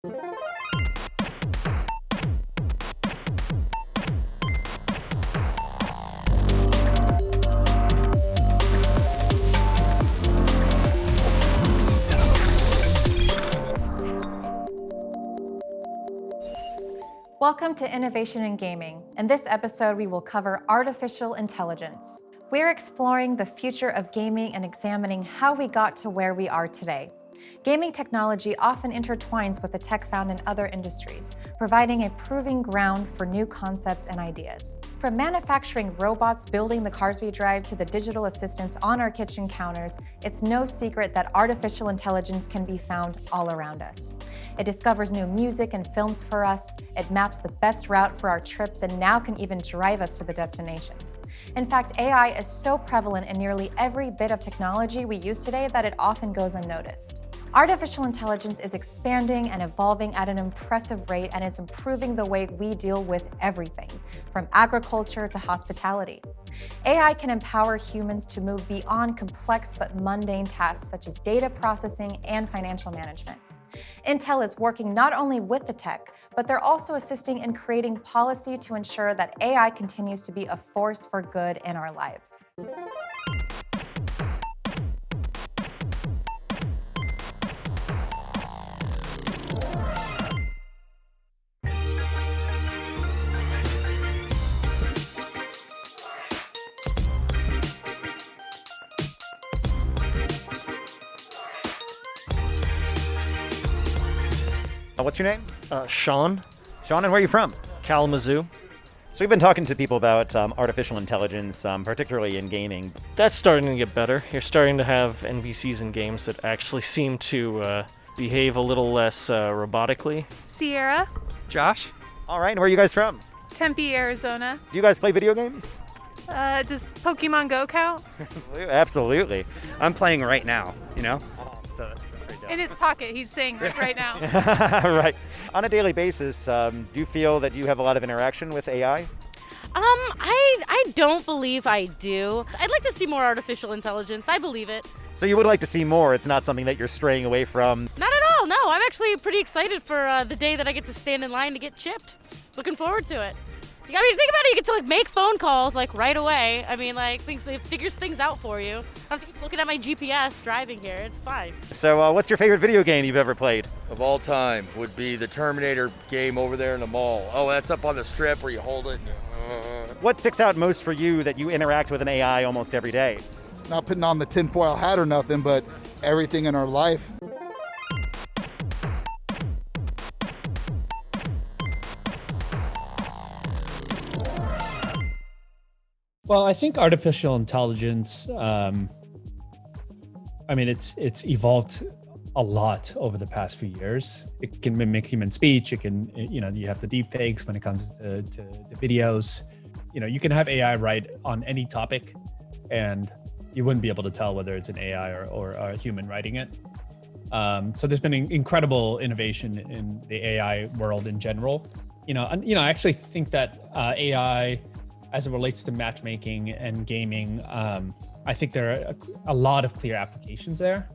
Welcome to Innovation in Gaming. In this episode, we will cover artificial intelligence. We're exploring the future of gaming and examining how we got to where we are today. Gaming technology often intertwines with the tech found in other industries, providing a proving ground for new concepts and ideas. From manufacturing robots building the cars we drive to the digital assistants on our kitchen counters, it's no secret that artificial intelligence can be found all around us. It discovers new music and films for us, it maps the best route for our trips, and now can even drive us to the destination. In fact, AI is so prevalent in nearly every bit of technology we use today that it often goes unnoticed. Artificial intelligence is expanding and evolving at an impressive rate and is improving the way we deal with everything, from agriculture to hospitality. AI can empower humans to move beyond complex but mundane tasks such as data processing and financial management. Intel is working not only with the tech, but they're also assisting in creating policy to ensure that AI continues to be a force for good in our lives. What's your name? Sean, Sean, and where are you from? Kalamazoo. So we've been talking to people about artificial intelligence, particularly in gaming. That's starting to get better. You're starting to have NPCs in games that actually seem to behave a little less robotically. Sierra, Josh? All right, and where are you guys from? Tempe, Arizona. Do you guys play video games? Does Pokemon Go count? Absolutely. I'm playing right now, So that's pretty dope. In his pocket, he's saying right now. Right. On a daily basis, do you feel that you have a lot of interaction with AI? I don't believe I do. I'd like to see more artificial intelligence. I believe it. So you would like to see more. It's not something that you're straying away from. Not at all. No, I'm actually pretty excited for the day that I get to stand in line to get chipped. Looking forward to it. I mean, think about it. You get to make phone calls right away. I mean, it figures things out for you. I don't have to keep looking at my GPS driving here. It's fine. So what's your favorite video game you've ever played? Of all time would be the Terminator game over there in the mall. Oh, that's up on the strip where you hold it. What sticks out most for you that you interact with an AI almost every day? Not putting on the tinfoil hat or nothing, but everything in our life. Well, I think artificial intelligence, it's evolved a lot over the past few years. It can mimic human speech. It can, you have the deep fakes when it comes to videos. You can have AI write on any topic and you wouldn't be able to tell whether it's an AI or a human writing it. So there's been incredible innovation in the AI world in general. I actually think that AI, as it relates to matchmaking and gaming, I think there are a lot of clear applications there.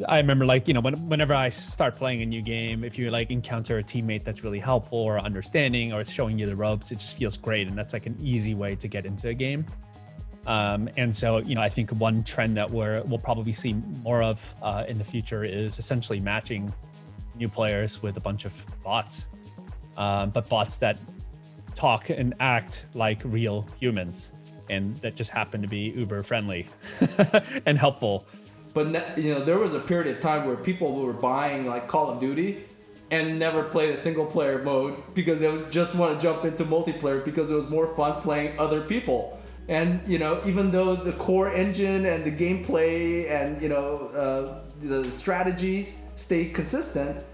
I remember whenever I start playing a new game, if you encounter a teammate that's really helpful or understanding or showing you the ropes, it just feels great. And that's an easy way to get into a game. And so, I think one trend that we'll probably see more of in the future is essentially matching new players with a bunch of bots, but bots that talk and act like real humans and that just happen to be uber friendly and helpful. But there was a period of time where people were buying Call of Duty and never played a single player mode because they would just want to jump into multiplayer because it was more fun playing other people. And even though the core engine and the gameplay and the strategies stay consistent,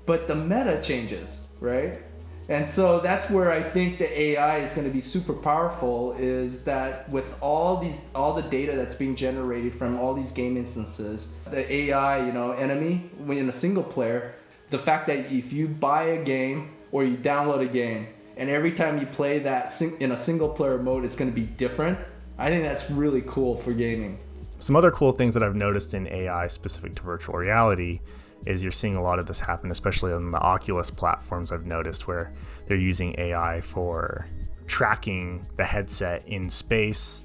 but the meta changes, right? And so that's where I think the AI is going to be super powerful, is that with all the data that's being generated from all these game instances, the AI, enemy, when in a single player, the fact that if you buy a game or you download a game and every time you play that in a single player mode, it's going to be different. I think that's really cool for gaming. Some other cool things that I've noticed in AI specific to virtual reality is you're seeing a lot of this happen, especially on the Oculus platforms. I've noticed where they're using AI for tracking the headset in space,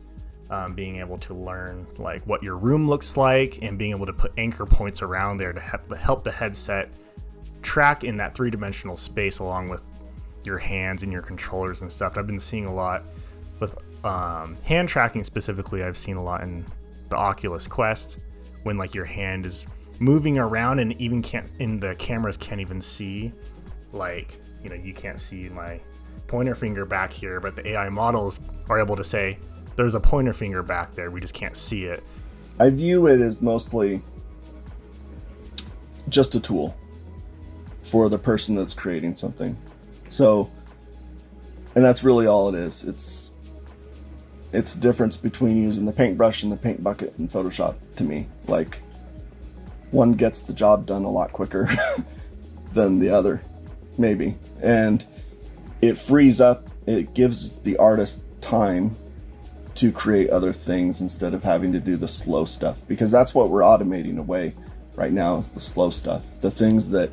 being able to learn like what your room looks like, and being able to put anchor points around there to help the headset track in that three-dimensional space along with your hands and your controllers and stuff. I've been seeing a lot with hand tracking specifically. I've seen a lot in the Oculus Quest when like your hand is moving around and even the cameras can't even see, like, you know, you can't see my pointer finger back here, but the AI models are able to say there's a pointer finger back there, we just can't see it. I view it as mostly just a tool for the person that's creating something. So, and that's really all it is. It's the difference between using the paintbrush and the paint bucket in Photoshop to me. Like, one gets the job done a lot quicker than the other, maybe. And it frees up, it gives the artist time to create other things instead of having to do the slow stuff, because that's what we're automating away right now, is the slow stuff, the things that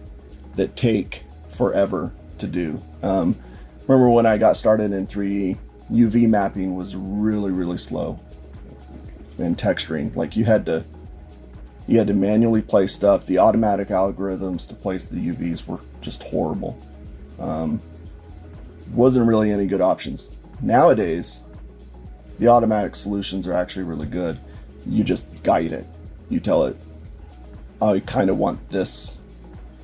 take forever to do. Remember when I got started in 3D, UV mapping was really, really slow, and texturing, like you had to manually place stuff. The automatic algorithms to place the UVs were just horrible. Wasn't really any good options. Nowadays, the automatic solutions are actually really good. You just guide it. You tell it, oh, I kind of want this,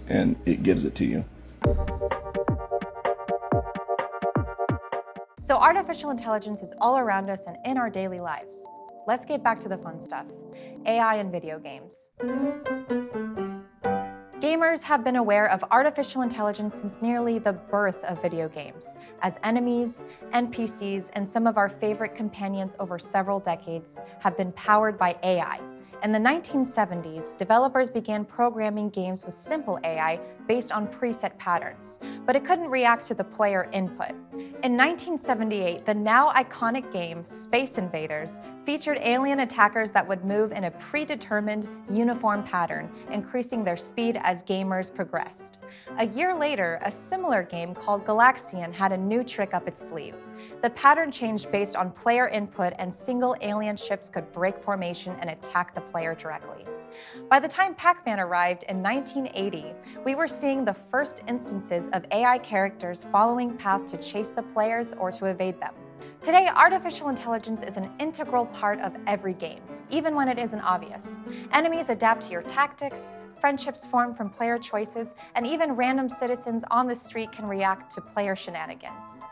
and it gives it to you. So artificial intelligence is all around us and in our daily lives. Let's get back to the fun stuff. AI and video games. Gamers have been aware of artificial intelligence since nearly the birth of video games, as enemies, NPCs, and some of our favorite companions over several decades have been powered by AI. In the 1970s, developers began programming games with simple AI based on preset patterns, but it couldn't react to the player input. In 1978, the now iconic game Space Invaders featured alien attackers that would move in a predetermined, uniform pattern, increasing their speed as gamers progressed. A year later, a similar game called Galaxian had a new trick up its sleeve. The pattern changed based on player input, and single alien ships could break formation and attack the player directly. By the time Pac-Man arrived in 1980, we were seeing the first instances of AI characters following paths to chase the players or to evade them. Today, artificial intelligence is an integral part of every game, even when it isn't obvious. Enemies adapt to your tactics, friendships form from player choices, and even random citizens on the street can react to player shenanigans.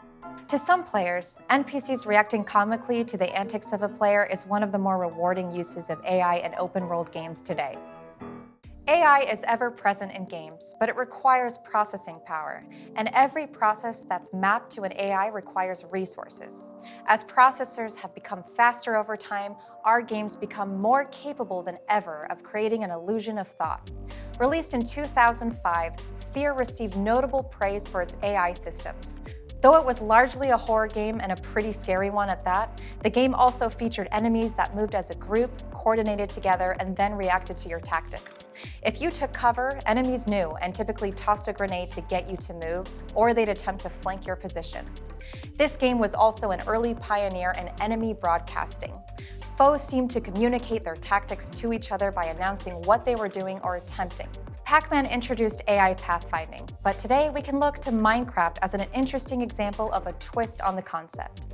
To some players, NPCs reacting comically to the antics of a player is one of the more rewarding uses of AI in open-world games today. AI is ever present in games, but it requires processing power, and every process that's mapped to an AI requires resources. As processors have become faster over time, our games become more capable than ever of creating an illusion of thought. Released in 2005, Fear received notable praise for its AI systems. Though it was largely a horror game, and a pretty scary one at that, the game also featured enemies that moved as a group, coordinated together, and then reacted to your tactics. If you took cover, enemies knew and typically tossed a grenade to get you to move, or they'd attempt to flank your position. This game was also an early pioneer in enemy broadcasting. Foes seemed to communicate their tactics to each other by announcing what they were doing or attempting. Pac-Man introduced AI pathfinding, but today we can look to Minecraft as an interesting example of a twist on the concept.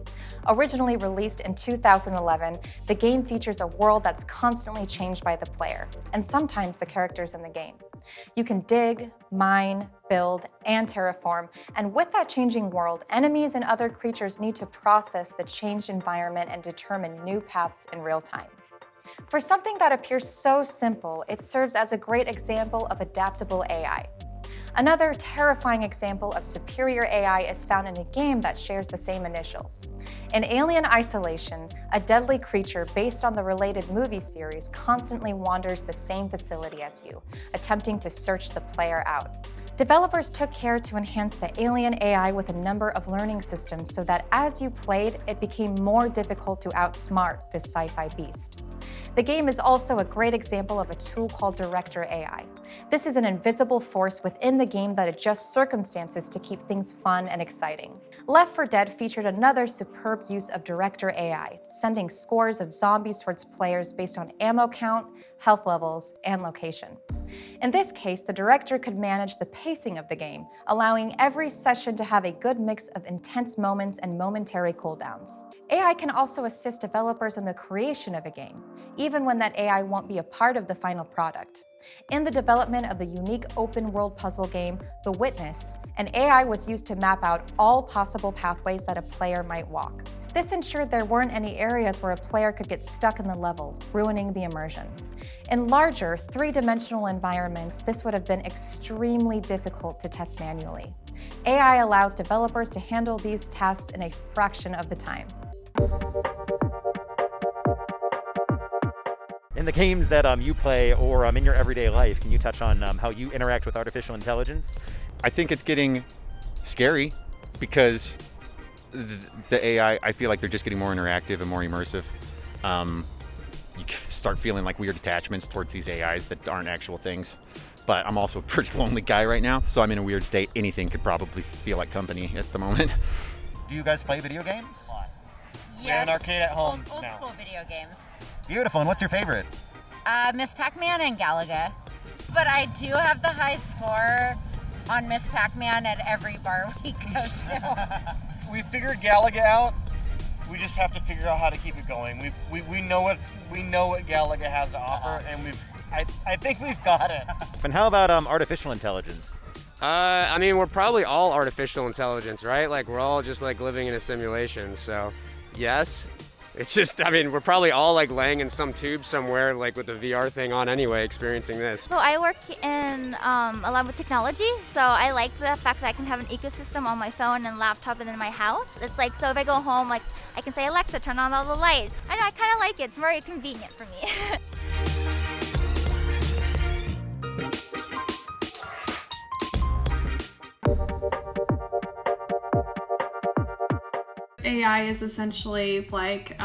Originally released in 2011, the game features a world that's constantly changed by the player, and sometimes the characters in the game. You can dig, mine, build, and terraform, and with that changing world, enemies and other creatures need to process the changed environment and determine new paths in real time. For something that appears so simple, it serves as a great example of adaptable AI. Another terrifying example of superior AI is found in a game that shares the same initials. In Alien Isolation, a deadly creature based on the related movie series constantly wanders the same facility as you, attempting to search the player out. Developers took care to enhance the alien AI with a number of learning systems so that as you played, it became more difficult to outsmart this sci-fi beast. The game is also a great example of a tool called Director AI. This is an invisible force within the game that adjusts circumstances to keep things fun and exciting. Left 4 Dead featured another superb use of Director AI, sending scores of zombies towards players based on ammo count, health levels, and location. In this case, the director could manage the pacing of the game, allowing every session to have a good mix of intense moments and momentary cooldowns. AI can also assist developers in the creation of a game, even when that AI won't be a part of the final product. In the development of the unique open-world puzzle game, The Witness, an AI was used to map out all possible pathways that a player might walk. This ensured there weren't any areas where a player could get stuck in the level, ruining the immersion. In larger, 3-dimensional environments, this would have been extremely difficult to test manually. AI allows developers to handle these tasks in a fraction of the time. In the games that you play or in your everyday life, can you touch on how you interact with artificial intelligence? I think it's getting scary because the AI, I feel like they're just getting more interactive and more immersive. You start feeling like weird attachments towards these AIs that aren't actual things. But I'm also a pretty lonely guy right now, so I'm in a weird state. Anything could probably feel like company at the moment. Do you guys play video games? Yes. We have an arcade at home Old now. school video games. Beautiful, and what's your favorite? Miss Pac-Man and Galaga. But I do have the high score on Miss Pac-Man at every bar we go to. We figured Galaga out. We just have to figure out how to keep it going. We know what Galaga has to offer, and I think we've got it. And how about artificial intelligence? I mean, we're probably all artificial intelligence, right? Like, we're all just like living in a simulation. So, yes. It's just, I mean, we're probably all like laying in some tube somewhere, like with the VR thing on anyway, experiencing this. So I work in a lot with technology, so I like the fact that I can have an ecosystem on my phone and laptop and in my house. It's like, so if I go home, like, I can say, Alexa, turn on all the lights. I know, I kind of like it. It's very convenient for me. AI is essentially like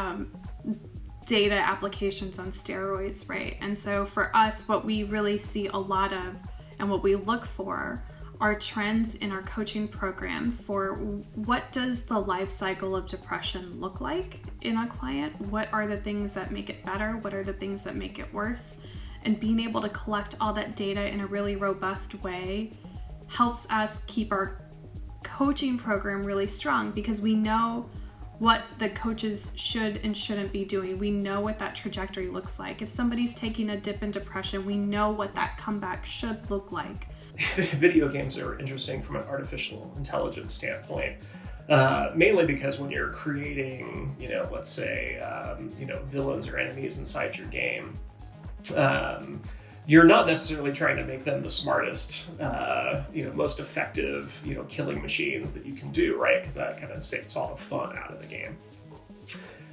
data applications on steroids, right? And so for us, what we really see a lot of and what we look for are trends in our coaching program for what does the life cycle of depression look like in a client? What are the things that make it better? What are the things that make it worse? And being able to collect all that data in a really robust way helps us keep our coaching program really strong because we know what the coaches should and shouldn't be doing. We know what that trajectory looks like. If somebody's taking a dip in depression, we know what that comeback should look like. Video games are interesting from an artificial intelligence standpoint, mainly because when you're creating, let's say, villains or enemies inside your game, you're not necessarily trying to make them the smartest, most effective, killing machines that you can do, right? Because that kind of takes all the fun out of the game.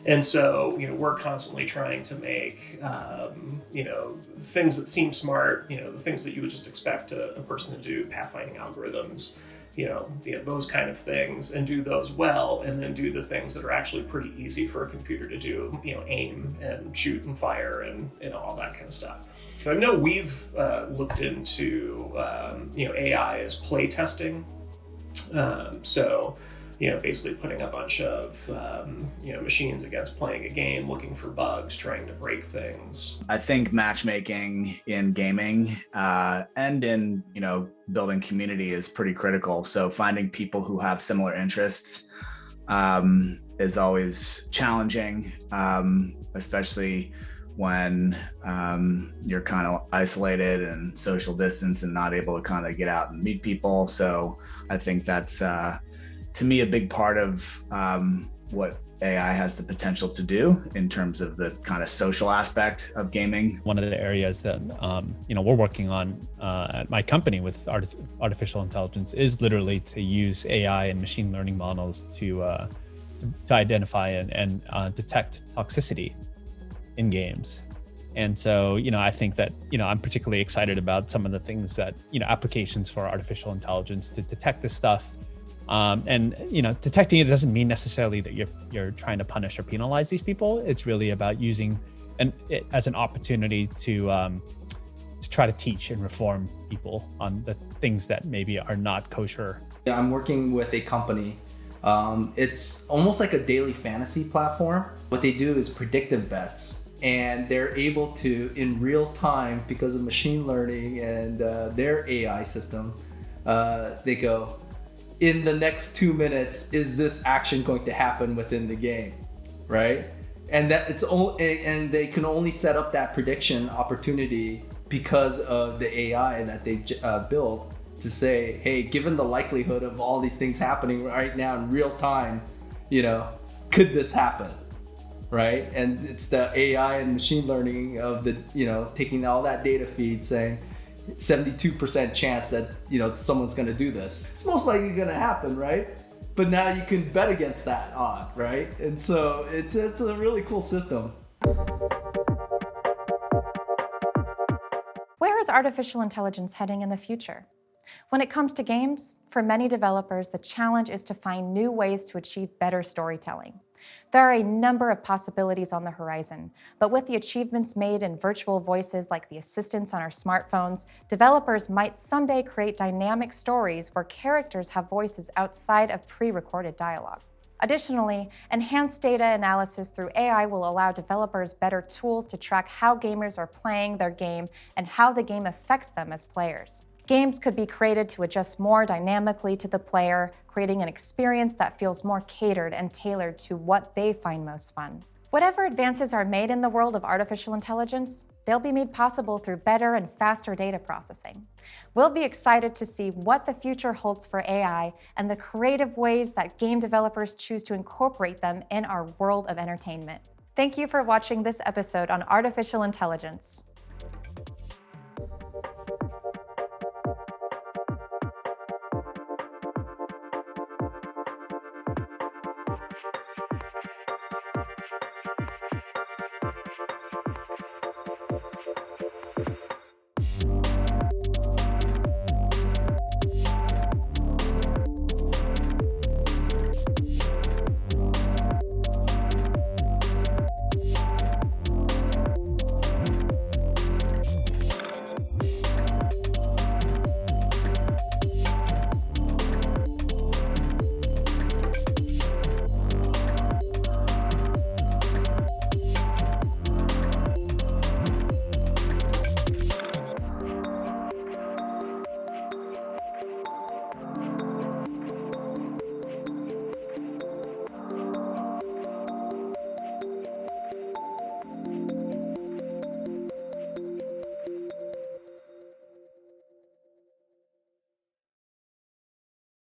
And so, we're constantly trying to make, things that seem smart, the things that you would just expect a person to do, pathfinding algorithms, those kind of things, and do those well, and then do the things that are actually pretty easy for a computer to do, aim and shoot and fire and all that kind of stuff. So I know we've looked into, AI as play testing. Basically putting a bunch of, machines against playing a game, looking for bugs, trying to break things. I think matchmaking in gaming and in, building community is pretty critical. So finding people who have similar interests is always challenging, especially when you're kind of isolated and social distance and not able to kind of get out and meet people. So I think that's, to me, a big part of what AI has the potential to do in terms of the kind of social aspect of gaming. One of the areas that we're working on at my company with artificial intelligence is literally to use AI and machine learning models to identify and detect toxicity in games. And so, I think that, I'm particularly excited about some of the things that, applications for artificial intelligence to detect this stuff. Detecting it doesn't mean necessarily that you're trying to punish or penalize these people. It's really about using as an opportunity to try to teach and reform people on the things that maybe are not kosher. Yeah, I'm working with a company. It's almost like a daily fantasy platform. What they do is predictive bets, and they're able to, in real time, because of machine learning and their AI system, they go, in the next 2 minutes, is this action going to happen within the game, right? And that and they can only set up that prediction opportunity because of the AI that they built to say, hey, given the likelihood of all these things happening right now in real time, could this happen, right? And it's the AI and machine learning of the, taking all that data feed saying 72% chance that, someone's gonna do this. It's most likely gonna happen, right? But now you can bet against that odd, right? And so it's a really cool system. Where is artificial intelligence heading in the future? When it comes to games, for many developers, the challenge is to find new ways to achieve better storytelling. There are a number of possibilities on the horizon, but with the achievements made in virtual voices like the assistants on our smartphones, developers might someday create dynamic stories where characters have voices outside of pre-recorded dialogue. Additionally, enhanced data analysis through AI will allow developers better tools to track how gamers are playing their game and how the game affects them as players. Games could be created to adjust more dynamically to the player, creating an experience that feels more catered and tailored to what they find most fun. Whatever advances are made in the world of artificial intelligence, they'll be made possible through better and faster data processing. We'll be excited to see what the future holds for AI and the creative ways that game developers choose to incorporate them in our world of entertainment. Thank you for watching this episode on artificial intelligence.